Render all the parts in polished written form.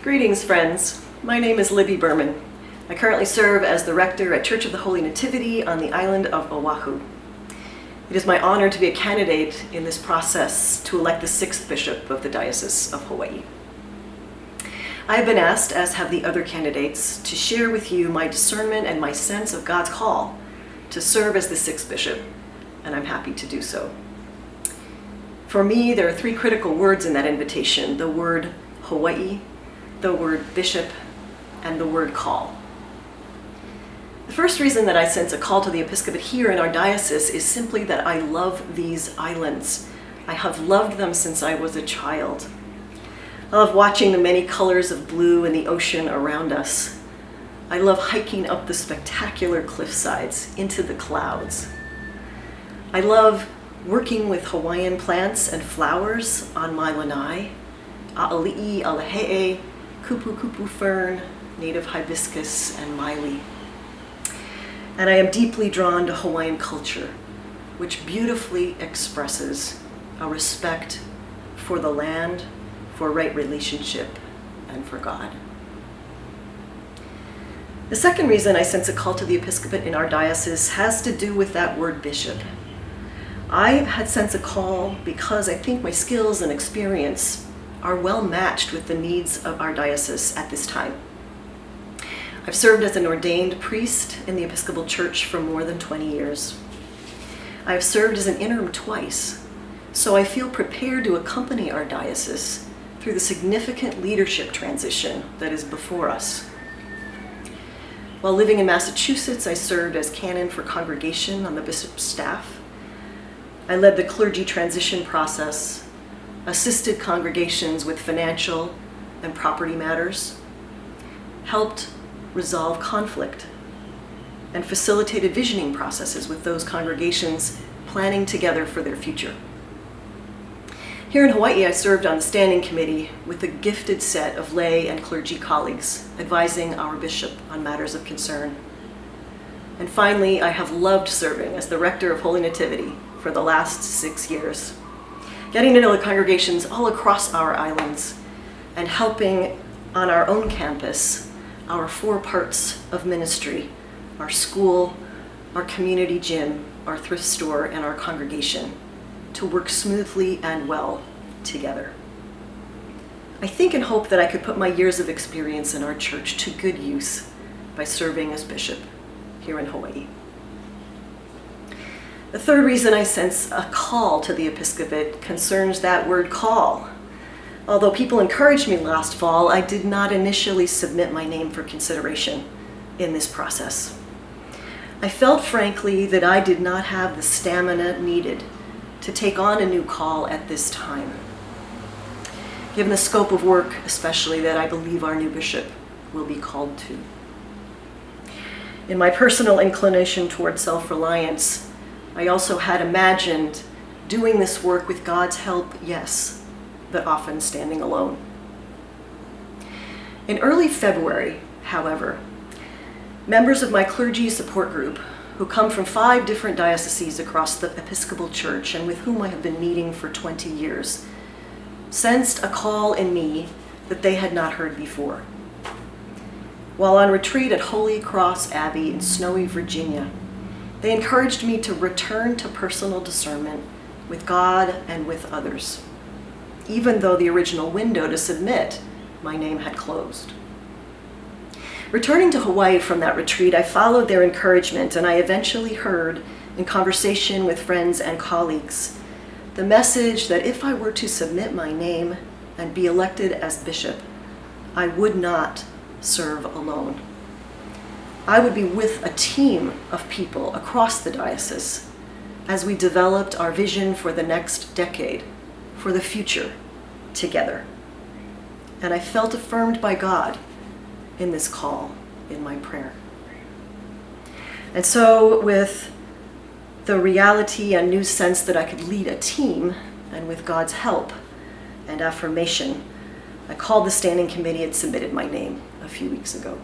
Greetings, friends. My name is Libby Berman. I currently serve as the rector at Church of the Holy Nativity on the island of Oahu. It is my honor to be a candidate in this process to elect the 6th bishop of the Diocese of Hawai'i. I have been asked, as have the other candidates, to share with you my discernment and my sense of God's call to serve as the 6th bishop, and I'm happy to do so. For me, there are 3 critical words in that invitation: the word Hawai'i, the word bishop, and the word call. The first reason that I sense a call to the episcopate here in our diocese is simply that I love these islands. I have loved them since I was a child. I love watching the many colors of blue in the ocean around us. I love hiking up the spectacular cliff sides into the clouds. I love working with Hawaiian plants and flowers on my lanai: a'ali'i, alahe'e, kupu-kupu fern, native hibiscus, and maili. And I am deeply drawn to Hawaiian culture, which beautifully expresses a respect for the land, for right relationship, and for God. The second reason I sense a call to the episcopate in our diocese has to do with that word bishop. I had sensed a call because I think my skills and experience are well matched with the needs of our diocese at this time. I've served as an ordained priest in the Episcopal Church for more than 20 years. I have served as an interim twice, so I feel prepared to accompany our diocese through the significant leadership transition that is before us. While living in Massachusetts, I served as canon for congregation on the bishop's staff. I led the clergy transition process, assisted congregations with financial and property matters, helped resolve conflict, and facilitated visioning processes with those congregations planning together for their future. Here in Hawaii, I served on the standing committee with a gifted set of lay and clergy colleagues advising our bishop on matters of concern. And finally, I have loved serving as the rector of Holy Nativity for the last 6 years, getting to know the congregations all across our islands and helping on our own campus our 4 parts of ministry: our school, our community gym, our thrift store, and our congregation, to work smoothly and well together. I think and hope that I could put my years of experience in our church to good use by serving as bishop here in Hawaii. The third reason I sense a call to the episcopate concerns that word call. Although people encouraged me last fall, I did not initially submit my name for consideration in this process. I felt, frankly, that I did not have the stamina needed to take on a new call at this time, given the scope of work, especially, that I believe our new bishop will be called to. In my personal inclination toward self-reliance, I also had imagined doing this work with God's help, yes, but often standing alone. In early February, however, members of my clergy support group, who come from 5 different dioceses across the Episcopal Church and with whom I have been meeting for 20 years, sensed a call in me that they had not heard before. While on retreat at Holy Cross Abbey in snowy Virginia, they encouraged me to return to personal discernment with God and with others, even though the original window to submit my name had closed. Returning to Hawaii from that retreat, I followed their encouragement, and I eventually heard, in conversation with friends and colleagues, the message that if I were to submit my name and be elected as bishop, I would not serve alone. I would be with a team of people across the diocese as we developed our vision for the next decade, for the future, together. And I felt affirmed by God in this call in my prayer. And so, with the reality and new sense that I could lead a team, and with God's help and affirmation, I called the standing committee and submitted my name a few weeks ago.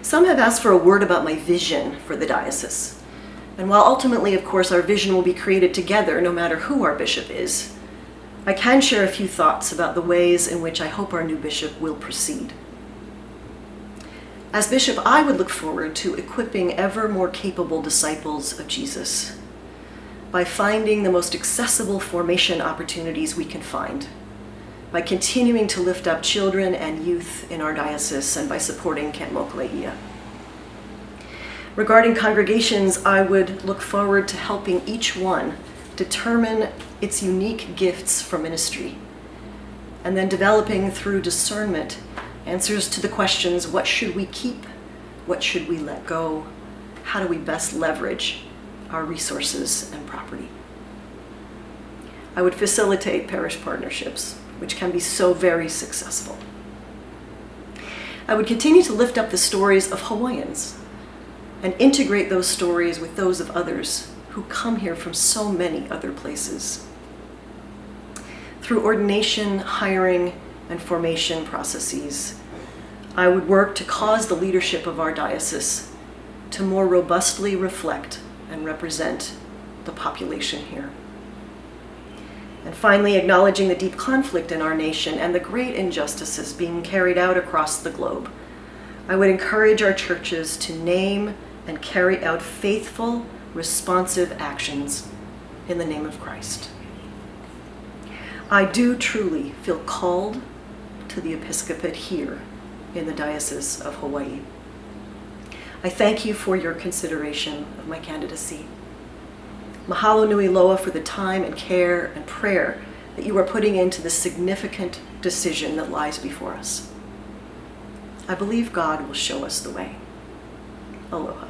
Some have asked for a word about my vision for the diocese. And while ultimately, of course, our vision will be created together, no matter who our bishop is, I can share a few thoughts about the ways in which I hope our new bishop will proceed. As bishop, I would look forward to equipping ever more capable disciples of Jesus by finding the most accessible formation opportunities we can find, by continuing to lift up children and youth in our diocese, and by supporting Camp Mokuleia. Regarding congregations, I would look forward to helping each one determine its unique gifts for ministry, and then developing through discernment answers to the questions: what should we keep? What should we let go? How do we best leverage our resources and property? I would facilitate parish partnerships, which can be so very successful. I would continue to lift up the stories of Hawaiians and integrate those stories with those of others who come here from so many other places. Through ordination, hiring, and formation processes, I would work to cause the leadership of our diocese to more robustly reflect and represent the population here. And finally, acknowledging the deep conflict in our nation and the great injustices being carried out across the globe, I would encourage our churches to name and carry out faithful, responsive actions in the name of Christ. I do truly feel called to the episcopate here in the Diocese of Hawaii. I thank you for your consideration of my candidacy. Mahalo nui loa for the time and care and prayer that you are putting into the significant decision that lies before us. I believe God will show us the way. Aloha.